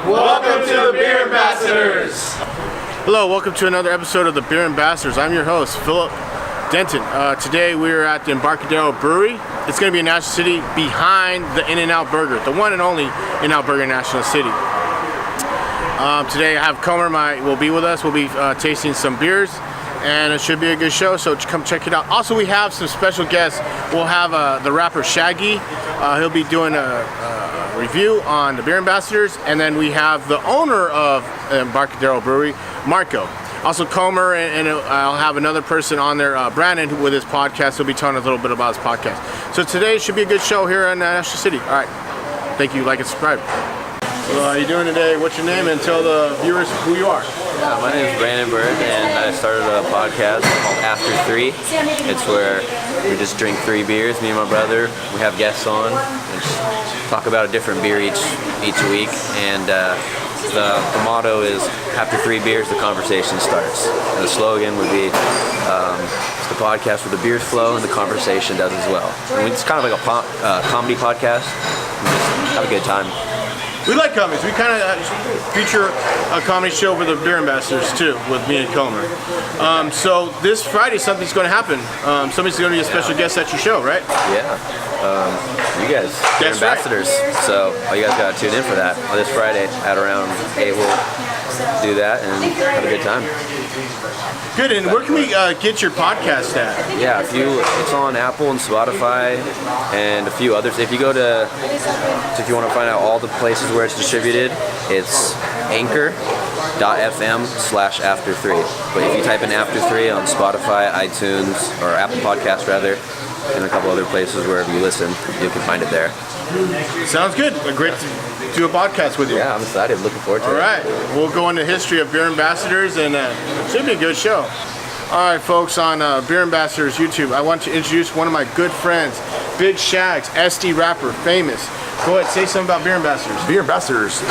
Welcome to the Beer Ambassadors! Hello, welcome to another episode of the Beer Ambassadors. I'm your host, Philip Denton. Today we're at the Embarcadero Brewery. It's going to be in National City behind the In-N-Out Burger, the one and only In-N-Out Burger in National City. Today I have Comer will be with us. We'll be tasting some beers, and it should be a good show, so come check it out. Also, we have some special guests. We'll have the rapper Shaggy. He'll be doing a review on the Beer Ambassadors, and then we have the owner of Embarcadero Brewery, Marco. Also, Comer, and I'll have another person on there, Brandon, with his podcast. He'll be telling us a little bit about his podcast. So today should be a good show here in National City. All right, thank you, like and subscribe. So how are you doing today? What's your name? And tell the viewers who you are. Yeah, my name is Brandon Bird, and I started a podcast called After 3. It's where we just drink 3 beers, me and my brother. We have guests on and just talk about a different beer each week. And the motto is, after 3 beers, the conversation starts. And the slogan would be, it's the podcast where the beers flow and the conversation does as well. I mean, it's kind of like a comedy podcast. We just have a good time. We like comedies. We kind of feature a comedy show for the Beer Ambassadors too, with me and Comer. So this Friday something's going to happen. Somebody's going to be a special guest at your show, right? Yeah. You guys, Beer Ambassadors. Right. So all you guys got to tune in for that on this Friday at around 8. We'll do that and have a good time. Good. And where can we get your podcast at? Yeah, it's on Apple and Spotify and a few others. If you go to, if you want to find out all the places where it's distributed, it's anchor.fm/after3. But if you type in After 3 on Spotify, iTunes, or Apple Podcasts rather, and a couple other places wherever you listen, you can find it there. Sounds good. Great to do a podcast with you. Yeah, I'm excited. Looking forward to it. All right. We'll go into history of Beer Ambassadors, and it should be a good show. All right, folks, on Beer Ambassadors YouTube, I want to introduce one of my good friends, Big Shags, SD rapper, famous. Go ahead, say something about Beer Ambassadors. Beer Ambassadors,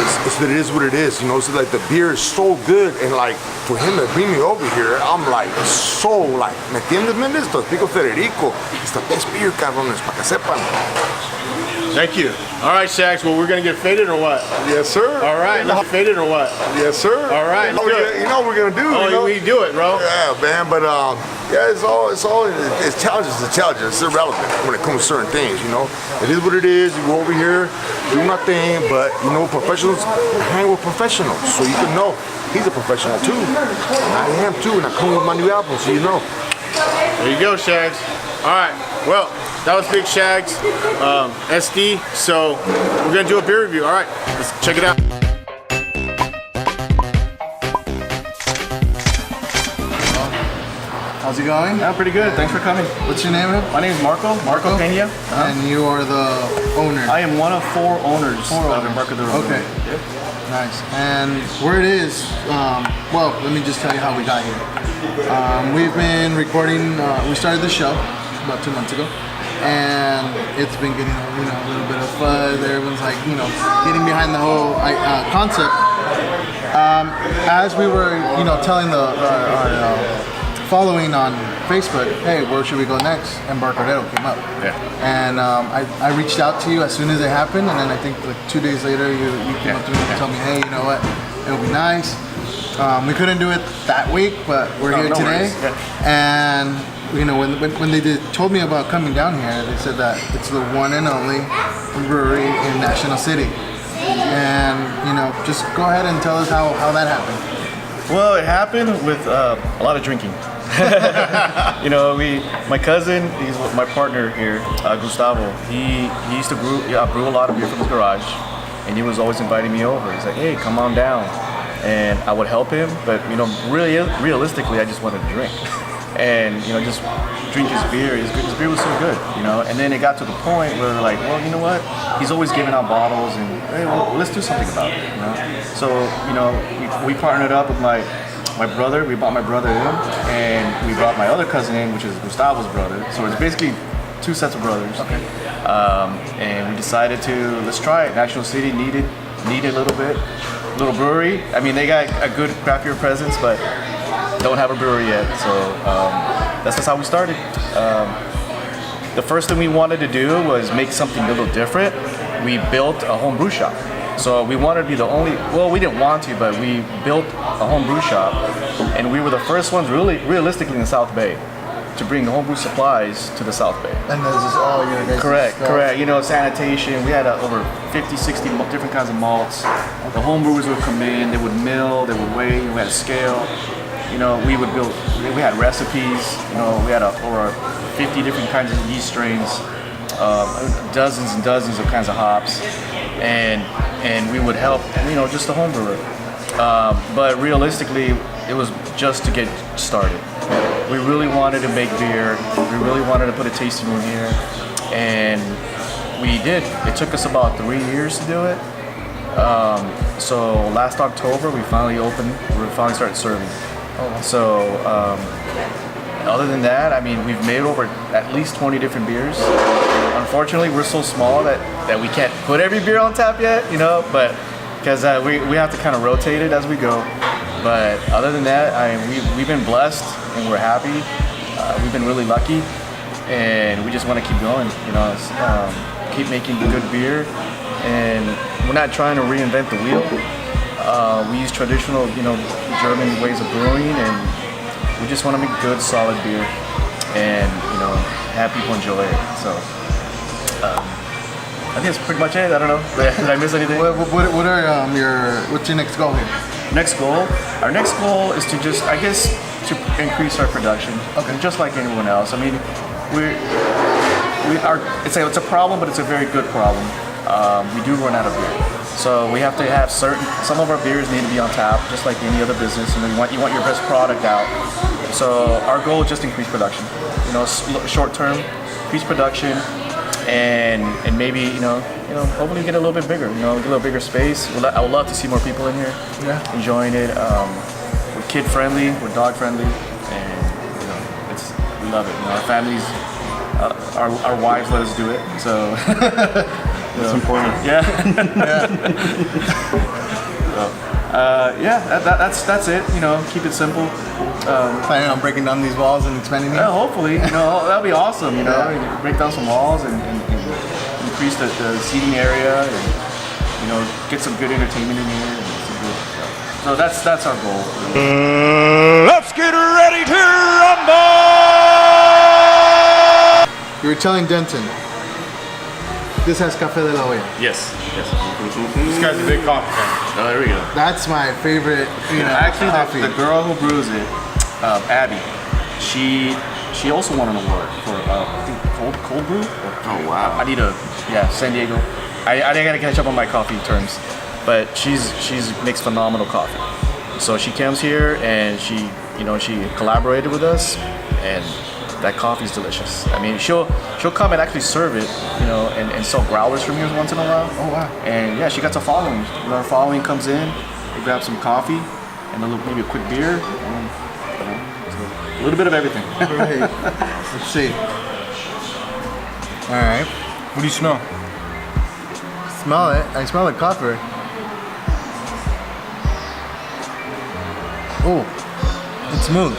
it is what it is, you know. So like the beer is so good, and like for him to bring me over here, I'm like so like, ¿me entiendes, Méndez? Te explico, Federico, it's the best beer, cabrones, para que sepan. Thank you. All right, Shags. Well, we're gonna get faded or what? Yes, sir. All right, let's get faded or what? Yes, sir. All right, let's do it. You know what we're gonna do. Oh, you know? we do it, bro. Yeah, man. But yeah, it's challenges. It's challenges. It's irrelevant when it comes to certain things. You know, it is what it is. You go over here, do my thing. But you know, professionals hang with professionals, so you can know he's a professional too. And I am too, and I come with my new album, so you know. There you go, Shags. All right. Well, that was Big Shags, SD. So we're gonna do a beer review. All right, let's check it out. How's it going? Yeah, pretty good. Thanks for coming. What's your name? My name is Marco Peña. And you are the owner? I am one of 4 owners of Embarcadero. Okay. Yep. Nice. And where it is, well, let me just tell you how we got here. We've been recording, we started the show about 2 months ago, and it's been getting a little bit of buzz. Everyone's like, getting behind the whole concept. As we were, telling our following on Facebook, hey, where should we go next? Embarcadero came up. Yeah. And I reached out to you as soon as it happened, and then I think like 2 days later you came up to me and told me, hey, you know what, it'll be nice. We couldn't do it that week, but we're here today. And when they told me about coming down here, they said that it's the one and only brewery in National City. And just go ahead and tell us how that happened. Well, it happened with a lot of drinking. My cousin, he's my partner here, Gustavo. He used to brew a lot of beer from his garage, and he was always inviting me over. He's like, hey, come on down. And I would help him, but really realistically, I just wanted to drink. And just drink his beer. His beer was so good, And then it got to the point where we're like, well, you know what? He's always giving out bottles, and hey, well, let's do something about it, So we partnered up with my brother. We brought my brother in, and we brought my other cousin in, which is Gustavo's brother. So it's basically 2 sets of brothers. Okay. And we decided let's try it. National City needed a little brewery. I mean, they got a good craft beer presence, but don't have a brewery yet. So that's just how we started. The first thing we wanted to do was make something a little different. We built a home brew shop. So we wanted to be the only, well, we didn't want to, but we built a home brew shop, and we were the first ones really realistically in the South Bay to bring the homebrew supplies to the South Bay. And this is all your guys' Correct, stuff. correct. You know, sanitation. We had over 50, 60 different kinds of malts. The homebrewers would come in, they would mill, they would weigh, we had a scale. You know, we would build, we had recipes, you know, we had over 50 different kinds of yeast strains, dozens and dozens of kinds of hops, and we would help, you know, just the homebrewer. But realistically, it was just to get started. We really wanted to make beer. We really wanted to put a tasting room here, and we did. It took us about 3 years to do it. So last October, we finally opened. We finally started serving. So other than that, I mean, we've made over at least 20 different beers. Unfortunately, we're so small that we can't put every beer on tap yet, you know, but because we have to kind of rotate it as we go. But other than that, we've been blessed and we're happy. We've been really lucky, and we just want to keep going. You know, keep making good beer, and we're not trying to reinvent the wheel. We use traditional, you know, German ways of brewing, and we just want to make good, solid beer, and you know, have people enjoy it. So. I think that's pretty much it. I don't know. Did I miss anything? What are what's your next goal here? Next goal? Our next goal is to just, I guess, to increase our production. Okay. Just like anyone else. I mean, it's a problem, but it's a very good problem. We do run out of beer. So we have to have some of our beers need to be on tap, just like any other business. You know, you want your best product out. So our goal is just increase production. You know, short term, increase production. And maybe you know hopefully get a little bit bigger, you know, get a little bigger space. I would love to see more people in here, enjoying it. We're kid friendly, we're dog friendly, and you know we love it. You know, our families, our wives let us do it, so it's important. Yeah. That's it. You know, keep it simple. Planning on breaking down these walls and expanding them? Hopefully, you know, that'd be awesome. You know, break down some walls and increase the seating area, and you know, get some good entertainment in here. And some good stuff. So that's our goal. Let's get ready to rumble! You were telling Denton, this has Café de la Olla. Yes. This guy's a big coffee fan. Oh, there we go. That's my favorite, you know, Actually, coffee. the girl who brews it, Abby, she also won an award for I think cold brew. Oh wow. I need San Diego. I gotta catch up on my coffee terms, but she's makes phenomenal coffee. So she comes here and she collaborated with us, and that coffee's delicious. I mean, she'll come and actually serve it, you know, and sell growlers from here once in a while. Oh wow. And yeah, she got a following. You know, her following comes in, they grab some coffee and maybe a quick beer, and you know, a little bit of everything. Right. Let's see. All right. What do you smell? Smell it. I smell the coffee. Oh, it's smooth.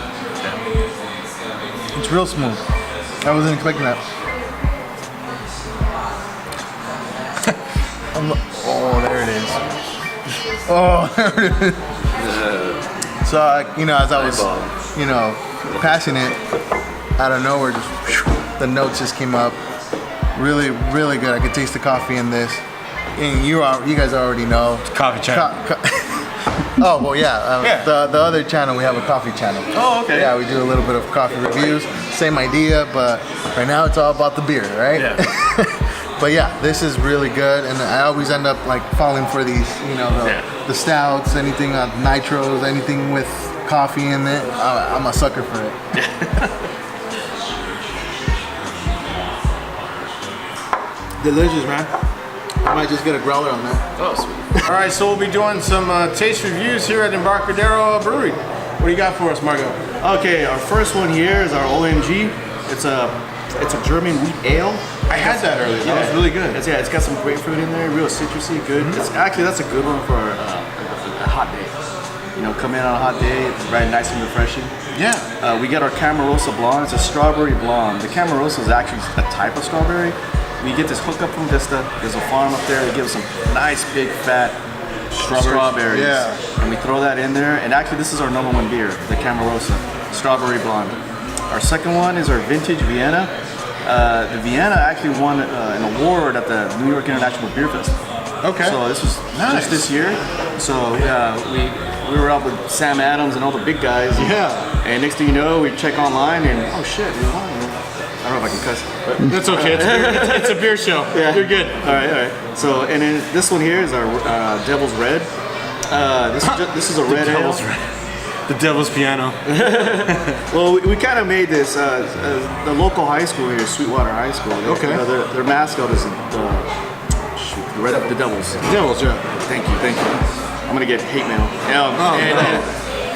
It's real smooth. I wasn't expecting that. Oh, there it is. Oh, there it is. So, you know, as I was, you know, passing it, out of nowhere, just the notes just came up. Really, really good. I could taste the coffee in this. And you guys already know. Coffee channel. Oh well, yeah. The other channel, we have a coffee channel. Oh, okay. Yeah, we do a little bit of coffee reviews. Same idea, but right now it's all about the beer, right? Yeah. But yeah, this is really good, and I always end up like falling for these, you know, the stouts, anything nitros, anything with coffee in it. I'm a sucker for it. Delicious, man. I might just get a growler on that. Oh, sweet. All right, so we'll be doing some taste reviews here at Embarcadero Brewery. What do you got for us, Margo? Okay, our first one here is our OMG. It's a German wheat ale. I had that earlier. That was really good. It's got some grapefruit in there, real citrusy, good. It's actually, that's a good one for a hot day. You know, come in on a hot day, it's very nice and refreshing. Yeah. We get our Camarosa Blonde. It's a strawberry blonde. The Camarosa is actually a type of strawberry, we get this hookup from Vista. There's a farm up there. They give us some nice big fat strawberries. Yeah. And we throw that in there. And actually, this is our number one beer, the Camarosa, Strawberry Blonde. Our second one is our Vintage Vienna. The Vienna actually won an award at the New York International Beer Festival. Okay. So this was just this year. So we were up with Sam Adams and all the big guys. Yeah. And next thing you know, we check online and oh shit, we won. I don't know if I can cuss. But That's okay. It's a beer show. yeah. You're good. All right. So and then this one here is our Devil's Red. This is a red ale. The Devil's Piano. Well, we kind of made this. The local high school here, Sweetwater High School. Okay. Their mascot is the Devils. Devils, yeah. Thank you. I'm gonna get hate mail.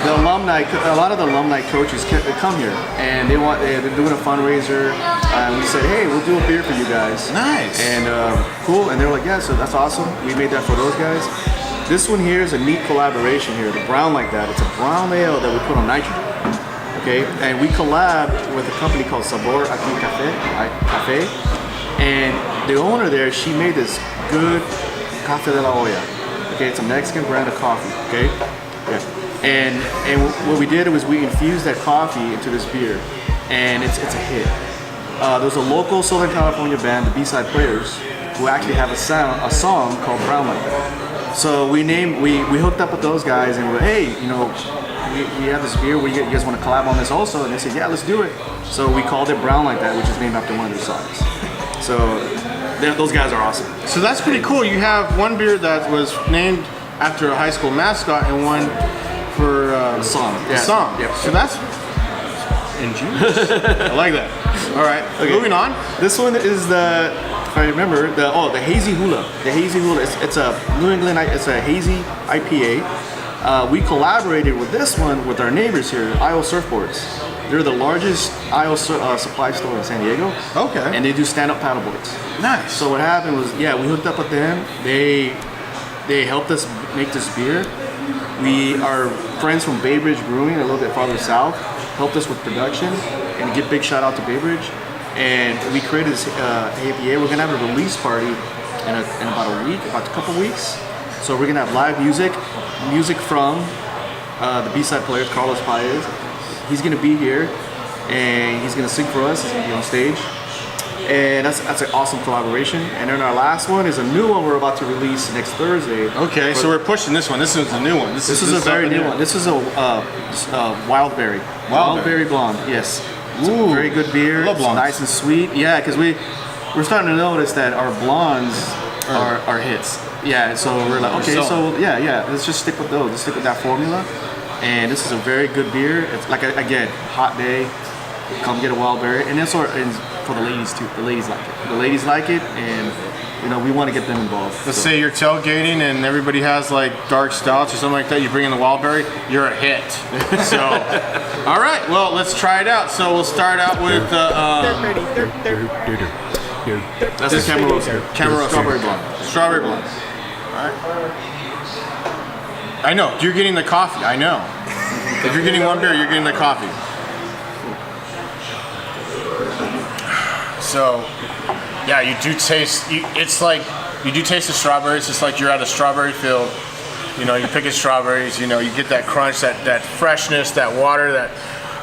The alumni, a lot of the alumni coaches come here, and they're doing a fundraiser. And we said, hey, we'll do a beer for you guys. Nice. And cool. And they're like, yeah, so that's awesome. We made that for those guys. This one here is a neat collaboration here. The brown like that. It's a brown ale that we put on nitrogen. Okay, and we collab with a company called Sabor Aquí Café. And the owner there, she made this good Café de la Olla. Okay, it's a Mexican brand of coffee. Okay, yeah. And what we did was we infused that coffee into this beer, and it's a hit. There's a local Southern California band, the B-Side Players, who actually have a song called Brown Like That. So we hooked up with those guys and we're like, hey, you know, we have this beer. You guys want to collab on this also? And they said, yeah, let's do it. So we called it Brown Like That, which is named after one of their songs. So those guys are awesome. So that's pretty cool. You have one beer that was named after a high school mascot and one for A song. a song. Yep. So that's ingenious. I like that. All right. Okay. Moving on. This one is if I remember, the Hazy Hula. The Hazy Hula. It's a New England. It's a hazy IPA. We collaborated with this one with our neighbors here, Iowa Surfboards. They're the largest Iowa supply store in San Diego. Okay. And they do stand-up paddleboards. Nice. So what happened was, we hooked up with them. They helped us make this beer. We are friends from Bay Bridge Brewing, a little bit farther south, helped us with production, and give big shout out to Bay Bridge. And we created this IPA. We're gonna have a release party in about a couple weeks. So we're gonna have live music from the B-Side player, Carlos Paez. He's gonna be here, and he's gonna sing for us. He's gonna be on stage. And that's an awesome collaboration. And then our last one is a new one we're about to release next Thursday. Okay, so we're pushing this one. This is a new one. This is a very new one. This is a Wildberry. Wildberry Blonde, yes. It's a very good beer. I love blondes. It's nice and sweet. Yeah, because we're starting to notice that our blondes are hits. Yeah, so we're like, okay, so let's just stick with those. Let's stick with that formula. And this is a very good beer. It's like, again, hot day. Come get a Wildberry. And that's for the ladies too. The ladies like it. The ladies like it, and we want to get them involved. Let's say you're tailgating and everybody has like dark stouts or something like that. You bring in the Wildberry, you're a hit. So, all right. Well, let's try it out. So we'll start out with the. That's the Camarosa. Strawberry Blonde. Strawberry Blonde. All right. I know. You're getting the coffee. I know. If you're getting one beer, you're getting the coffee. So, yeah, you do taste. It's like you do taste the strawberries. It's like you're at a strawberry field. You're picking strawberries. You get that crunch, that freshness, that water, that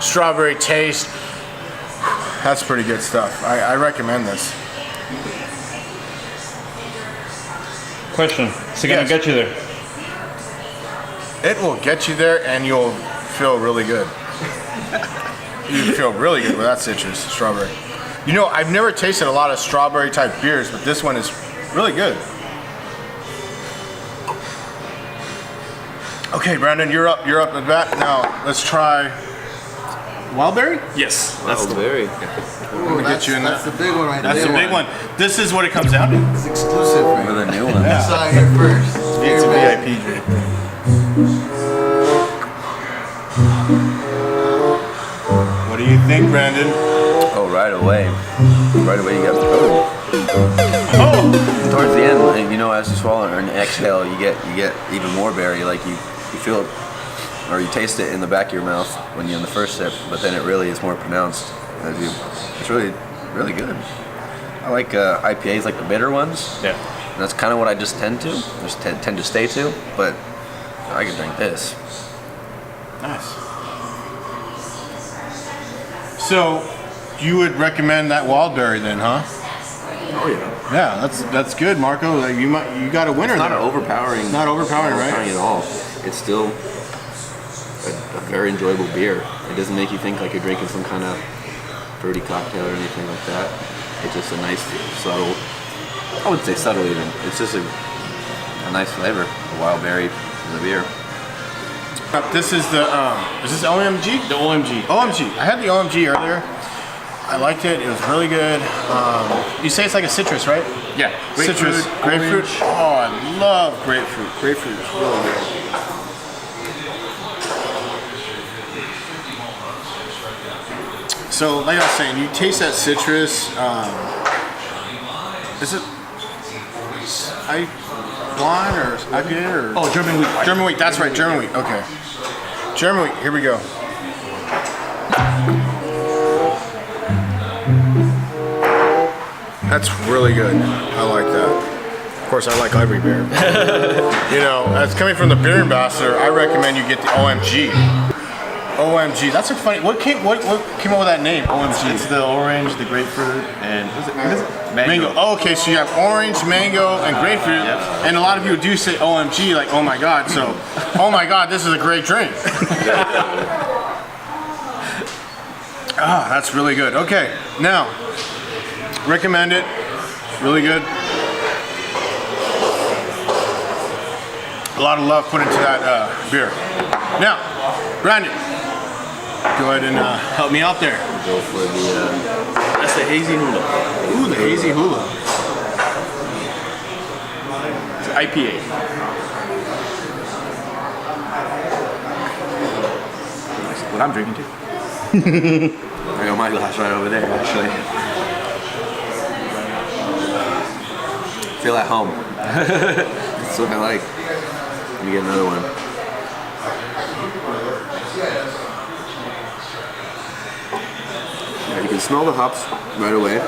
strawberry taste. That's pretty good stuff. I recommend this. Question. Is it going to get you there? It will get you there, and you'll feel really good. You feel really good with that citrus, strawberry. I've never tasted a lot of strawberry type beers, but this one is really good. Okay, Brandon, you're up at bat. Now let's try Wildberry? Yes. That's the berry. Ooh, get you in that's the big one right there. That's the big one. This is what it comes down to. It's exclusive, right? For the new one. I saw it here first. It's a VIP drink. What do you think, Brandon? Oh, right away. Right away you got the Oh! Towards the end, as you swallow it and exhale, you get even more berry. Like you feel it, or you taste it in the back of your mouth when you're in the first sip, but then it really is more pronounced. It's really, really good. I like IPAs, like the bitter ones. Yeah. And that's kind of what I just tend to stay to. But I could drink this. Nice. So, you would recommend that Wildberry then, huh? Oh yeah. Yeah, that's good, Marco. Like you got a winner It's not there. overpowering. Not overpowering, right? At all. It's still a very enjoyable beer. It doesn't make you think like you're drinking some kind of fruity cocktail or anything like that. It's just a nice, subtle. I wouldn't say subtle even. It's just a nice flavor. A wild berry in the beer. This is the is this OMG? The OMG. OMG. I had the OMG earlier. I liked it. It was really good. You say it's like a citrus, right? Yeah. Citrus, grapefruit. orange. Oh, I love grapefruit. Grapefruit is really good. So, like I was saying, you taste that citrus. Is it wine or IPA or? Oh, German wheat. German wheat. That's right, German wheat. Okay. German wheat. Here we go. That's really good. I like that. Of course, I like every beer. You know, as coming from the beer ambassador, I recommend you get the OMG. OMG. That's a funny. What came up with that name? OMG. It's the orange, the grapefruit, and what is it? Mango. Oh, okay, so you have orange, mango, and grapefruit. Yep. And a lot of people do say OMG, like, oh my God. So, oh my God, this is a great drink. Ah, that's really good. Okay, now, recommend it. Really good. A lot of love put into that beer. Now, Brandon, go ahead and help me out there. Go for the. That's the hazy hula. Ooh, the hazy hula. It's IPA. What I'm drinking too. I got my glass right over there, actually. Feel at home. That's what I like. Let me get another one. Yeah, you can smell the hops right away.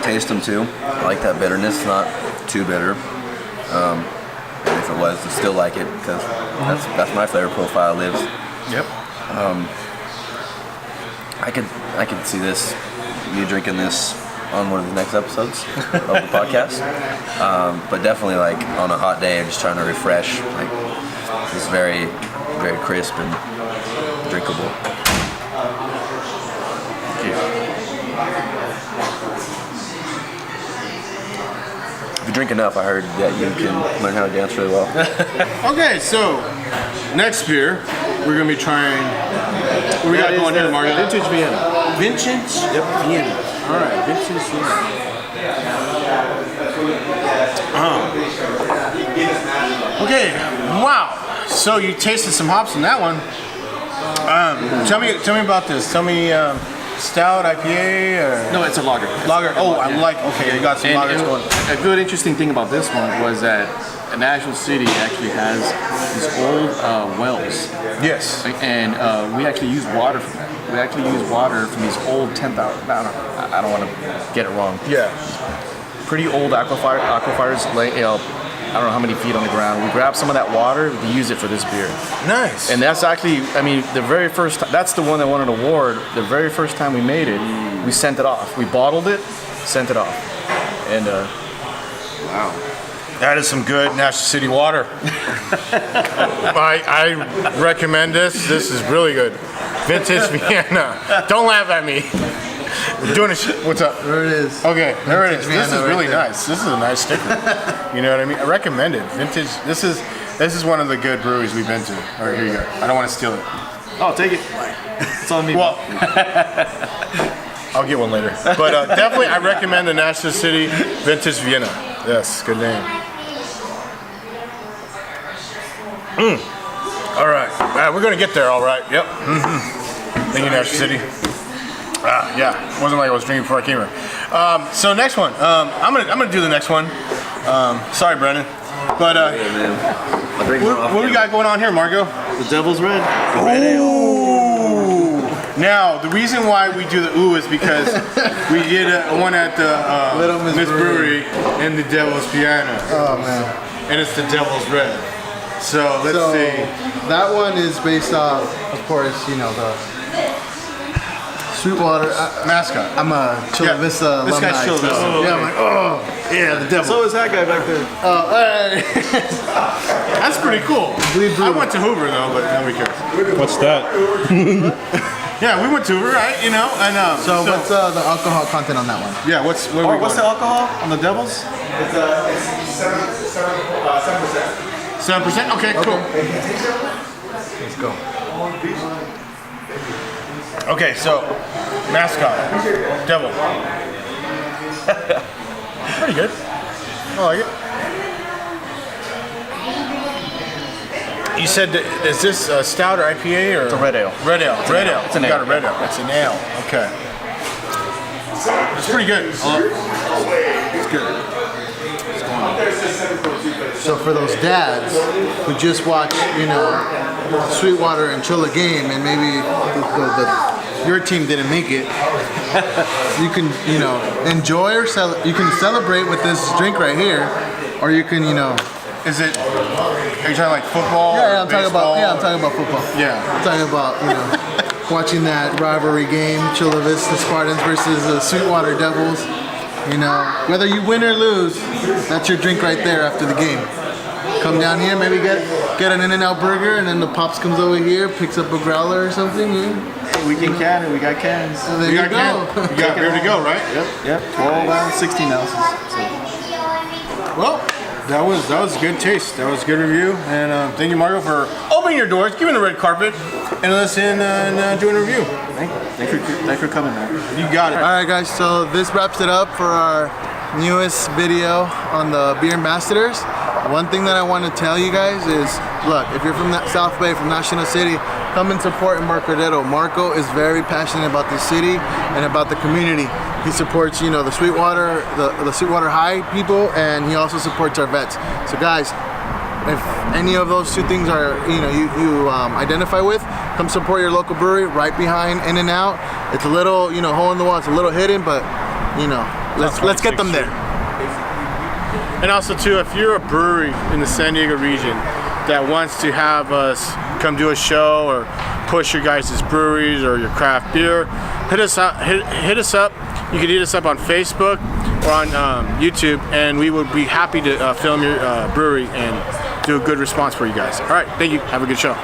Taste them too. I like that bitterness. It's not too bitter. And if it was, I still like it because that's my flavor profile lives. Yep. I could see this, you drinking this on one of the next episodes of the podcast. But definitely like on a hot day, I'm just trying to refresh. Like it's very, very crisp and drinkable. If you drink enough, I heard that you can learn how to dance really well. Okay, so next beer, we're gonna be trying. What we got going here, Mario? Vintage Vienna. Vintage. Yep. Vienna. All right, vintage Vienna. Okay. Wow. So you tasted some hops in that one. Tell me about this. Tell me. Stout, IPA, or No, it's a lager. lager? Oh, I like. Okay, you got some And lagers going. a good interesting thing about this one was that Nashville City actually has these old wells. Yes. And we actually use water from that. We actually use water from these old 10,000. I don't want to get it wrong. Yeah. Pretty old aquifers. I don't know how many feet on the ground. We grab some of that water. We use it for this beer. Nice. And that's actually, I mean, the very first. That's the one that won an award. The very first time we made it, we sent it off. We bottled it, sent it off, and Wow. that is some good Nashville City water. I recommend this. This is really good. Vintage Vienna. Don't laugh at me. We're doing a what's up? There it is. Okay, there it is. This is Vienna really right there. nice. This is a nice sticker. You know what I mean? I recommend it. Vintage. This is one of the good breweries we've been to. All right, here you go. I don't want to steal it. oh, take it. It's on me. Well, I'll get one later. But definitely, I recommend the Nashville City Vintage Vienna. Yes, good name. All right, we're gonna get there. All right. Yep. Thank you, Nashville City. Yeah, it wasn't like I was drinking before I came here. So next one, I'm gonna do the next one. Sorry, Brendan, but what do we got going on here, Margo? The Devil's Red. Ooh, Now, the reason why we do the ooh is because we did one at the Little Miss Brewery and the Devil's Piano. Oh man. And it's the Devil's Red. So let's see. That one is based off, of course, you know, the Sweetwater mascot. I'm a Chula Vista This alumni. guy's Chula Vista. So, yeah, I'm like, oh, yeah, the devil. So is that guy back there. Oh, hey. That's pretty cool. I went to Hoover though, but nobody cares. What's that? Yeah, we went to Hoover, right? You know, and So what's the alcohol content on that one? yeah, what's the alcohol on the Devils? It's 7%. Okay, cool. Let's go. Okay, so mascot, devil. Pretty good. I like it. You said, is this a stout or IPA or? It's a red ale. Red ale. Red ale. It's an You got ale. a red ale. It's an ale. Okay. It's pretty good. It's good. So for those dads who just watch, you know, Sweetwater and Chula game, and maybe your team didn't make it, you can, you know, enjoy or you can celebrate with this drink right here, or you can, you know. Is it? Are you talking like football? Yeah, I'm or talking about. baseball? Yeah, I'm talking about football. Yeah. I'm talking about, you know, watching that rivalry game, Chula Vista Spartans versus the Sweetwater Devils. You know, whether you win or lose, that's your drink right there after the game. Come down here, maybe get an In-N-Out burger, and then the Pops comes over here, picks up a growler or something. Yeah. We can can it. We got cans. So there You you got go. You got ready to go, right? Yep. 12 ounce, 16 ounces. Well, that was a good taste. That was a good review, and thank you, Margo, for opening your doors, giving the red carpet, and let's in and doing a review. Thanks for coming, man. You got it. All right, guys. So this wraps it up for our newest video on the Beer Ambassadors. One thing that I want to tell you guys is, look, if you're from South Bay, from National City, come and support Embarcadero. Marco is very passionate about the city and about the community. He supports, you know, the Sweetwater, the Sweetwater High people, and he also supports our vets. So guys, if any of those two things are, you know, you identify with, come support your local brewery right behind In-N-Out. It's a little, you know, hole in the wall. It's a little hidden, but you know, let's get them there. And also too, if you're a brewery in the San Diego region that wants to have us come do a show or push your guys' breweries or your craft beer, hit us up. Hit us up. You can hit us up on Facebook or on YouTube, and we would be happy to film your brewery and do a good response for you guys. All right, thank you. Have a good show.